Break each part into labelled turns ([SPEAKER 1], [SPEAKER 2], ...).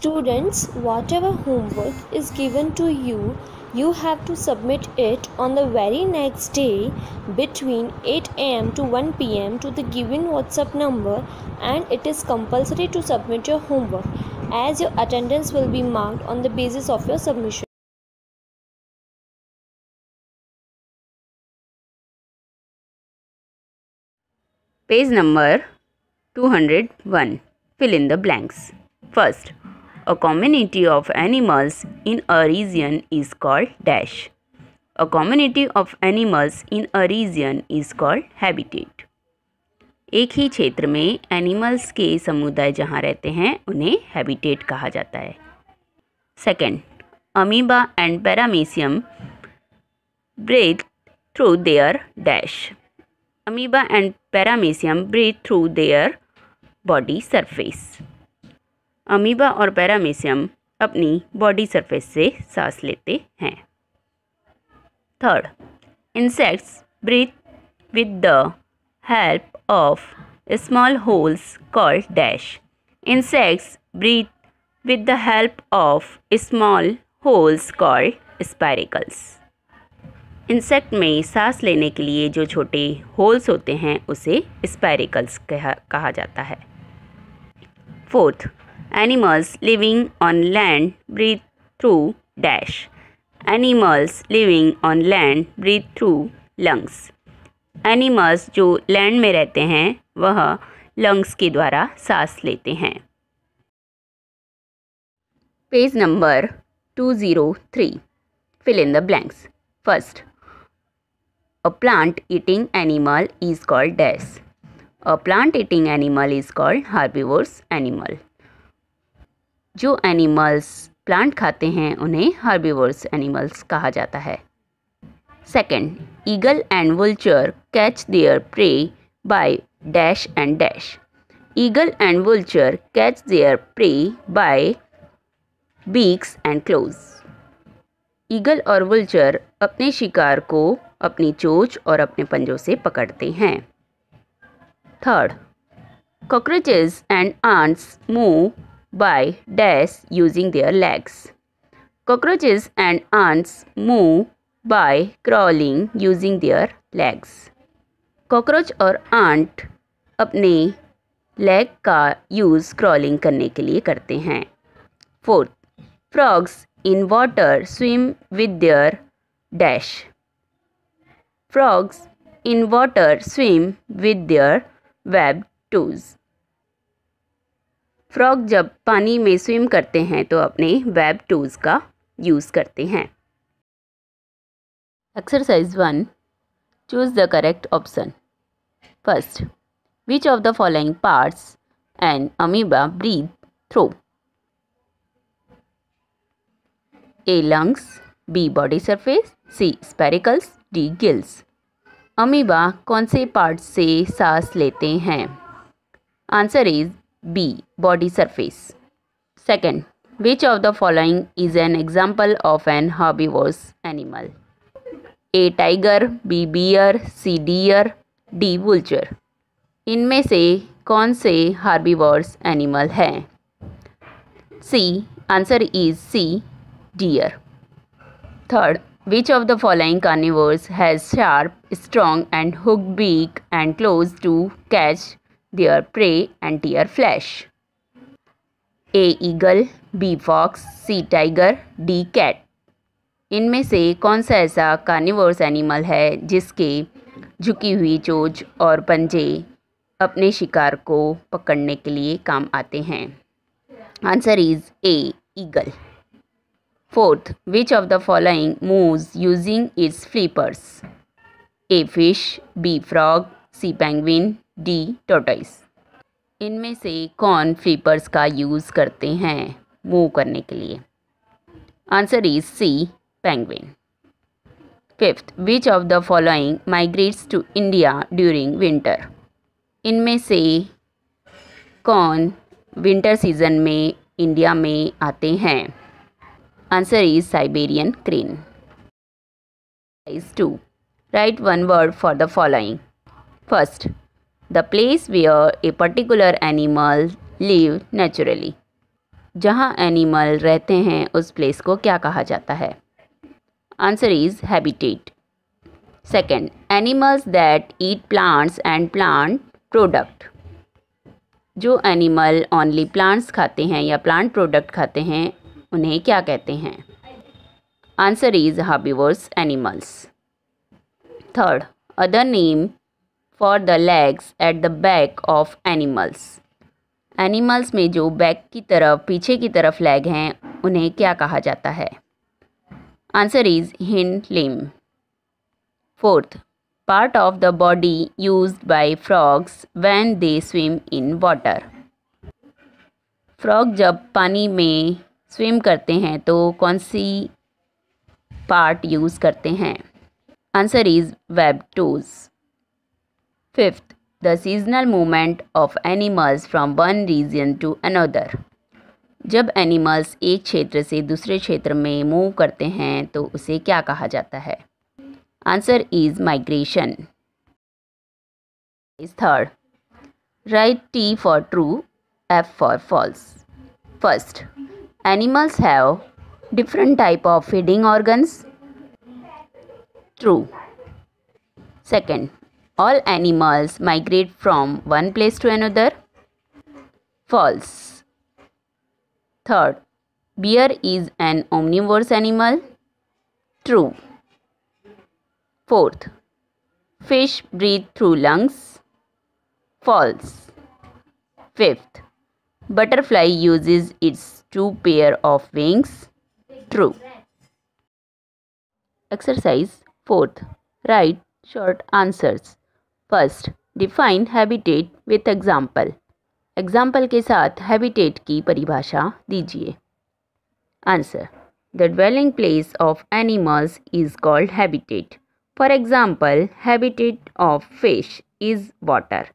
[SPEAKER 1] Students, whatever homework is given to you, you have to submit it on the very next day between 8 am to 1 pm to the given WhatsApp number, and it is compulsory to submit your homework as your attendance will be marked on the basis of your submission.
[SPEAKER 2] Page number 201. Fill in the blanks. First, a community of animals in a region is called dash. A community of animals in a region is called habitat. एक ही क्षेत्र में animals के समुदाय जहाँ रहते हैं उन्हें habitat कहा जाता है. Second, amoeba and paramecium breathe through their dash. Amoeba and paramecium breathe through their body surface. Amoeba और पैरामीशियम अपनी बॉडी सरफेस से सांस लेते हैं. Third, insects breathe with the help of small holes called dash. Insects breathe with the help of small holes called spiracles. Insect में सांस लेने के लिए जो छोटे होल्स होते हैं उसे स्पाइरिकल्स कहा जाता है. Fourth, animals living on land breathe through dash. Animals living on land breathe through lungs. Animals जो लैंड में रहते हैं वह लंग्स के द्वारा सांस लेते हैं. Page number 203. Fill in the blanks. First, a plant eating animal is called dash. A plant eating animal is called herbivorous animal. जो एनिमल्स प्लांट खाते हैं उन्हें हार्बिवोरस एनिमल्स कहा जाता है. Second, eagle and vulture catch their prey by dash and dash. Eagle and vulture catch their prey by beaks and claws. Eagle और वुल्चर अपने शिकार को अपनी चोंच और अपने पंजों से पकड़ते हैं. Third, cockroaches and ants move by dash using their legs. Cockroaches and ants move by crawling using their legs. Cockroach और आंट अपने लेग का यूज़ क्रॉलिंग करने के लिए करते हैं. Fourth, frogs in water swim with their dash. Frogs in water swim with their web twos. Frog जब पानी में स्विम करते हैं तो अपने वेब टूज का यूज़ करते हैं. Exercise 1. Choose the correct option. First, which of the following parts an amoeba breathe through? A. Lungs. B. Body surface. C. Spiracles. D. Gills. Amoeba कौन से पार्ट से सांस लेते हैं? Answer is B. Body surface. Second, which of the following is an example of an herbivorous animal? A. Tiger. B. Bear. C. Deer. D. Vulture. इनमें से कौन से हार्बिवोरस एनिमल हैं? C. Answer is C. Deer. Third, which of the following carnivores has sharp, strong and hooked beak and claws to catch their prey and tear flesh? A. Eagle. B. Fox. C. Tiger. D. Cat. इनमें से कौन सा ऐसा carnivorous animal है जिसके झुकी हुई चोंच और पंजे अपने शिकार को पकड़ने के लिए काम आते हैं? Answer is A. Eagle. Fourth, which of the following moves using its flippers? A. Fish. B. Frog. C. Penguin. D. Tortoise. इनमें से कौन फ्लिपर्स का यूज़ करते हैं मूव करने के लिए? Answer is C. penguin. Fifth, which of the following migrates to India during winter? इनमें से कौन विंटर सीजन में इंडिया में आते हैं? Answer is Siberian crane. Exercise 2. Write one word for the following. First, the place where a particular animal live naturally. जहाँ animal रहते हैं उस प्लेस को क्या कहा जाता है? Answer is habitat. Second, animals that eat plants and plant product. जो एनिमल ओनली प्लांट्स खाते हैं या प्लांट प्रोडक्ट खाते हैं उन्हें क्या कहते हैं? Answer is herbivorous animals. Third, other name for the legs at the back of animals. Animals में जो बैक की तरफ, पीछे की तरफ लेग हैं उन्हें क्या कहा जाता है? Answer is hind limb. Fourth, part of the body used by frogs when they swim in water. Frog जब पानी में स्विम करते हैं तो कौन सी पार्ट यूज़ करते हैं? Answer is web toes. Fifth, the seasonal movement of animals from one region to another. जब एनिमल्स एक क्षेत्र से दूसरे क्षेत्र में मूव करते हैं तो उसे क्या कहा जाता है? Answer is migration. Is third, right T for true, F for false. First, animals have different type of feeding organs. True. Second, all animals migrate from one place to another. False. Third, bear is an omnivorous animal. True. Fourth, fish breathe through lungs. False. Fifth, butterfly uses its two pair of wings. True. Exercise 4th. Write short answers. First, define habitat with example. Example के साथ habitat की परिभाषा दीजिए। Answer, the dwelling place of animals is called habitat. For example, habitat of fish is water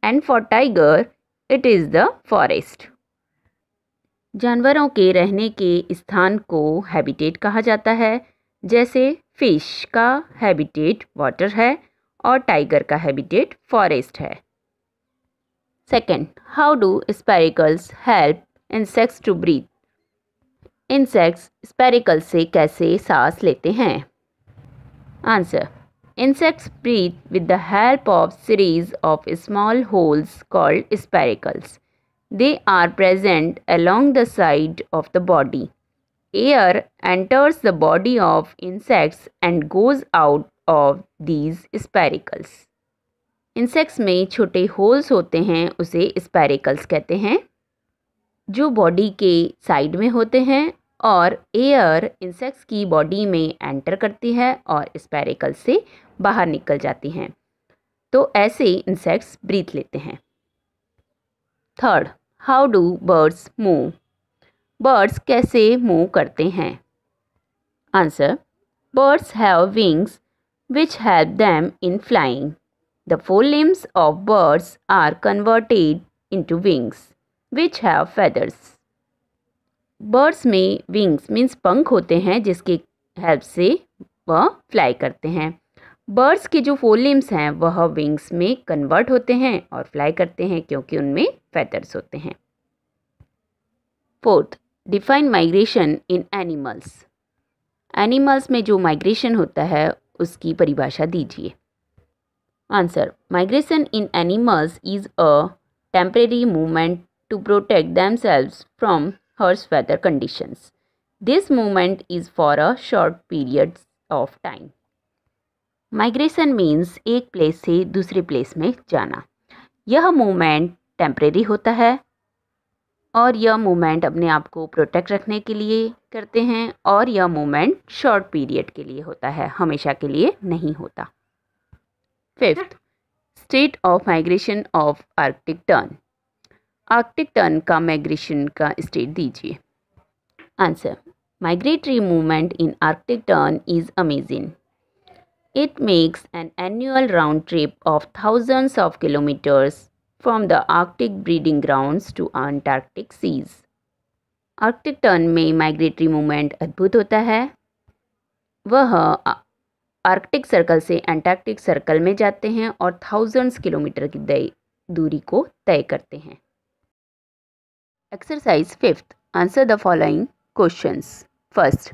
[SPEAKER 2] and for tiger it is the forest. जानवरों के रहने के स्थान को हैबिटेट कहा जाता है, जैसे फिश का हैबिटेट वाटर है और टाइगर का हैबिटेट फॉरेस्ट है। Second, how do spiracles help insects to breathe. Insects spiracle से कैसे सांस लेते हैं? Answer, insects breathe with the help of series of small holes called spiracles. They are present along the side of the body. Air enters the body of insects and goes out of these spiracles. Insects में छोटे holes होते हैं, उसे spiracles कहते हैं, जो body के side में होते हैं और एयर इंसेक्ट्स की बॉडी में एंटर करती है और स्पेरिकल्स से बाहर निकल जाती हैं, तो ऐसे इंसेक्ट्स ब्रीथ लेते हैं। Third, how do birds move. Birds कैसे मूव करते हैं? Answer, birds have wings which help them in flying. The forelimbs of birds are converted into wings which have feathers. Birds में wings means पंख होते हैं जिसके हेल्प से वह फ्लाई करते हैं। बर्ड्स के जो फोरलिम्स हैं वह विंग्स में कन्वर्ट होते हैं और फ्लाई करते हैं क्योंकि उनमें फेदर्स होते हैं। Fourth, define migration in animals. Animals में जो माइग्रेशन होता है उसकी परिभाषा दीजिए। Answer, migration in animals is a temporary movement to protect themselves from harsh weather conditions. This movement is for a short period of time. Migration means एक place से दूसरे प्लेस में जाना। यह मूवमेंट टेम्परेरी होता है और यह मूवमेंट अपने आप को प्रोटेक्ट रखने के लिए करते हैं और यह मूवमेंट शॉर्ट पीरियड के लिए होता है, हमेशा के लिए नहीं होता। Fifth, state of migration of Arctic tern. Arctic tern का माइग्रेशन का स्टेट दीजिए। Answer, migratory movement in Arctic tern is amazing. It makes an annual round trip of thousands of kilometers from the Arctic breeding grounds to Antarctic seas. Arctic tern में migratory movement अद्भुत होता है। वह Arctic circle से Antarctic circle में जाते हैं और थाउजेंड्स किलोमीटर की दूरी को तय करते हैं। Exercise fifth, Answer the following questions. First,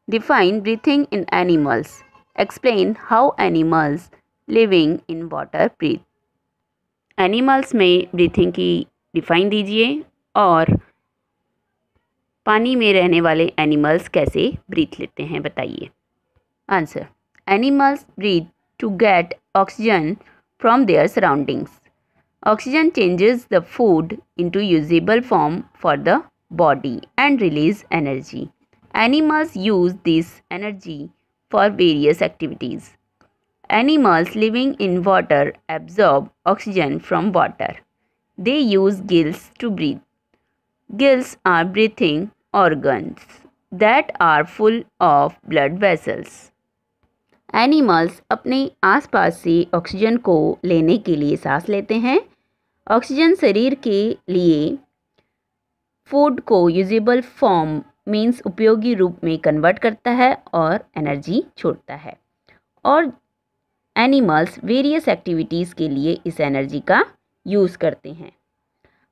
[SPEAKER 2] define breathing in animals. Explain how animals living in water breathe. Animals में ब्रीथिंग की डिफाइन दीजिए और पानी में रहने वाले एनिमल्स कैसे ब्रीथ लेते हैं बताइए. Answer. Animals breathe to get oxygen from their surroundings. Oxygen changes the food into usable form for the body and release energy. Animals use this energy for various activities. Animals living in water absorb oxygen from water. They use gills to breathe. Gills are breathing organs that are full of blood vessels. Animals अपने आसपास से oxygen को लेने के लिए सांस लेते हैं. ऑक्सीजन शरीर के लिए फूड को यूजेबल फॉर्म मीन्स उपयोगी रूप में कन्वर्ट करता है और एनर्जी छोड़ता है. और एनिमल्स वेरियस एक्टिविटीज़ के लिए इस एनर्जी का यूज़ करते हैं.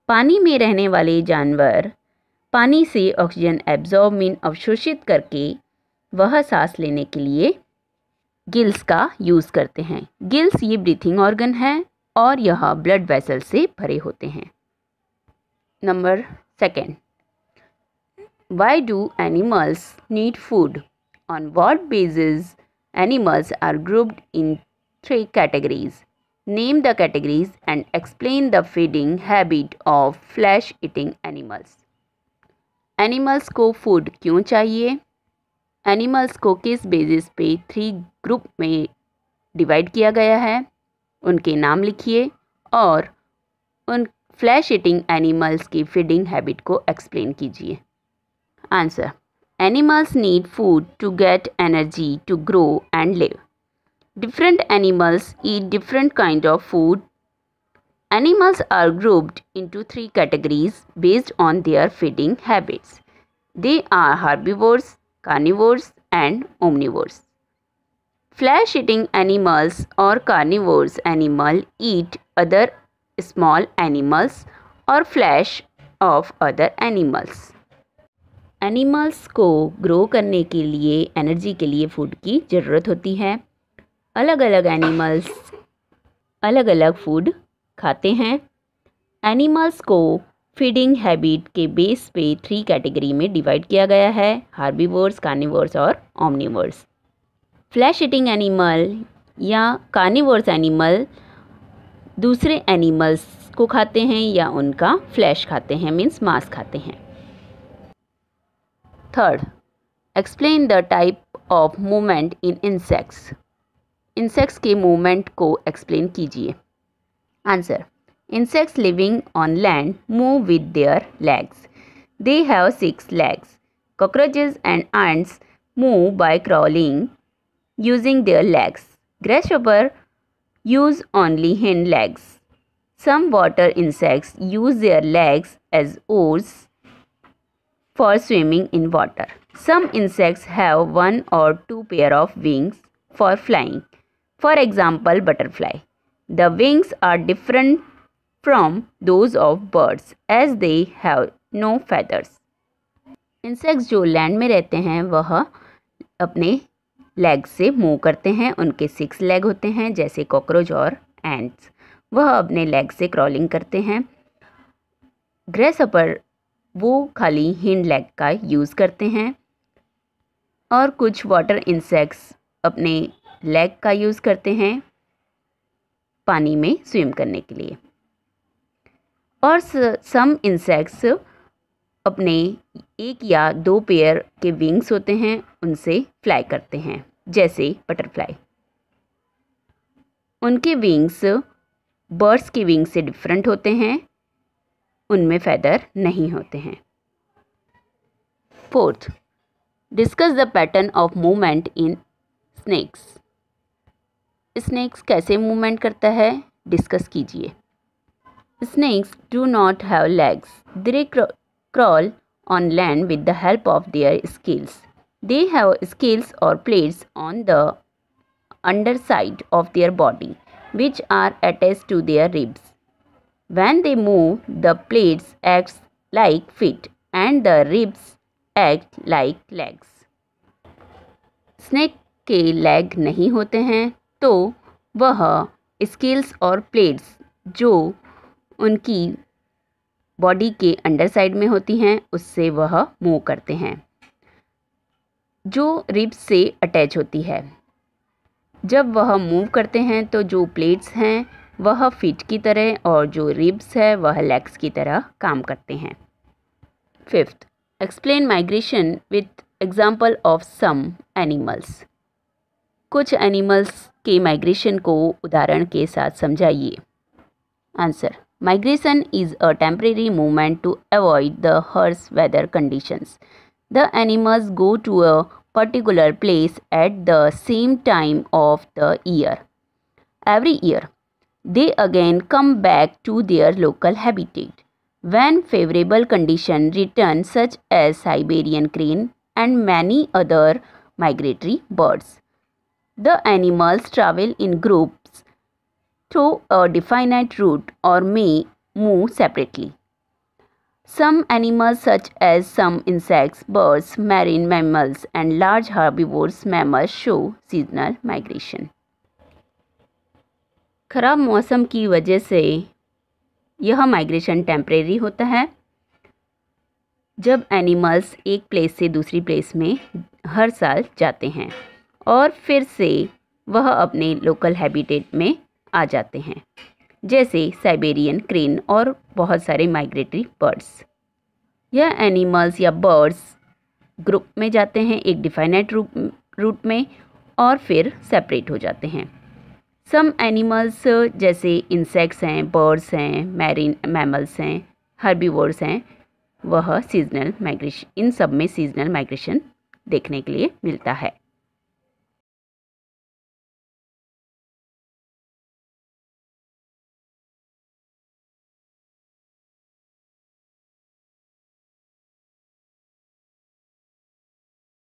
[SPEAKER 2] पानी में रहने वाले जानवर पानी से ऑक्सीजन एब्जॉर्ब मीन अवशोषित करके वह सांस लेने के लिए गिल्स का यूज़ करते हैं. गिल्स ये ब्रीथिंग ऑर्गन है और यह ब्लड वेसल से भरे होते हैं. Number Second, why do animals need food? On what basis animals are grouped in 3 categories? Name the categories and explain the feeding habit of flesh-eating animals. Animals को food क्यों चाहिए? Animals को किस basis पे 3 ग्रुप में divide किया गया है? उनके नाम लिखिए और उन फ्लैश ईटिंग एनिमल्स की फीडिंग हैबिट को एक्सप्लेन कीजिए. Answer. Animals need food to get energy to grow and live. Different animals eat different kind of food. Animals are grouped into 3 categories based on their feeding habits. They are herbivores, carnivores and omnivores. Flesh eating animals और carnivores animal eat other small animals और flesh of other animals. Animals को grow करने के लिए energy के लिए food की ज़रूरत होती है. अलग अलग एनिमल्स अलग अलग फूड खाते हैं. एनिमल्स को फीडिंग हैबिट के बेस पे 3 कैटेगरी में डिवाइड किया गया है. हार्बिवोर्स, कार्निवोर्स और ओमनिवोर्स. फ्लैश ईटिंग एनिमल या कार्निवोर्स एनिमल दूसरे एनिमल्स को खाते हैं या उनका फ्लैश खाते हैं मीन्स मांस खाते हैं. Third, explain the type of movement in insects. Insects के मूवमेंट को एक्सप्लेन कीजिए. Answer. Insects living on land move with their legs. They have 6 legs. Cockroaches and ants move by crawling using their legs. Grasshopper use only hind legs. Some water insects use their legs as oars for swimming in water. Some insects have 1 or 2 pair of wings for flying. For example, butterfly. The wings are different from those of birds as they have no feathers. Insects जो land में रहते हैं वह अपने leg से move करते हैं. उनके 6 लेग होते हैं जैसे कॉकरोच और एंट्स. वह अपने लेग से क्रॉलिंग करते हैं. ग्रेसहॉपर वो खाली हिंड लेग का यूज़ करते हैं और कुछ वाटर इंसेक्ट्स अपने लेग का यूज़ करते हैं पानी में स्विम करने के लिए. और सम इंसेक्ट्स अपने 1 या 2 पेयर के विंग्स होते हैं उनसे फ्लाई करते हैं जैसे बटरफ्लाई. उनके विंग्स बर्ड्स के विंग्स से डिफरेंट होते हैं. उनमें फैदर नहीं होते हैं. Fourth, discuss the pattern of movement in snakes. Snakes कैसे मूवमेंट करता है डिस्कस कीजिए. Snakes do not have legs. They crawl on land with the help of their scales. They have scales or plates on the underside of their body, which are attached to their ribs. When they move, the plates act like feet and the ribs act like legs. Snake के leg नहीं होते हैं तो वह scales और plates जो उनकी body के अंडर साइड में होती हैं उससे वह मूव करते हैं, जो रिब्स से अटैच होती है। जब वह मूव करते हैं तो जो प्लेट्स हैं वह फीट की तरह और जो रिब्स है वह लेग्स की तरह काम करते हैं। Fifth, explain migration with example of some animals. कुछ एनिमल्स के माइग्रेशन को उदाहरण के साथ समझाइए। Answer, migration is a temporary movement to avoid the harsh weather conditions. The animals go to a particular place at the same time of the year. Every year, they again come back to their local habitat. When favorable conditions return, such as Siberian crane and many other migratory birds, the animals travel in groups through a definite route or may move separately. Some animals such as some insects, birds, marine mammals and large herbivorous mammals show seasonal migration. खराब मौसम की वजह से यह migration temporary होता है, जब animals एक प्लेस से दूसरी प्लेस में हर साल जाते हैं और फिर से वह अपने लोकल हैबिटेट में आ जाते हैं, जैसे साइबेरियन क्रेन और बहुत सारे माइग्रेटरी बर्ड्स। यह एनिमल्स या बर्ड्स ग्रुप में जाते हैं एक डिफाइनेट रूट में और फिर सेपरेट हो जाते हैं। सम एनिमल्स जैसे इंसेक्ट्स हैं, बर्ड्स हैं, मैरीन मैमल्स हैं, हर्बीवोर्स हैं, वह सीजनल माइग्रेशन, इन सब में सीजनल माइग्रेशन देखने के लिए मिलता है।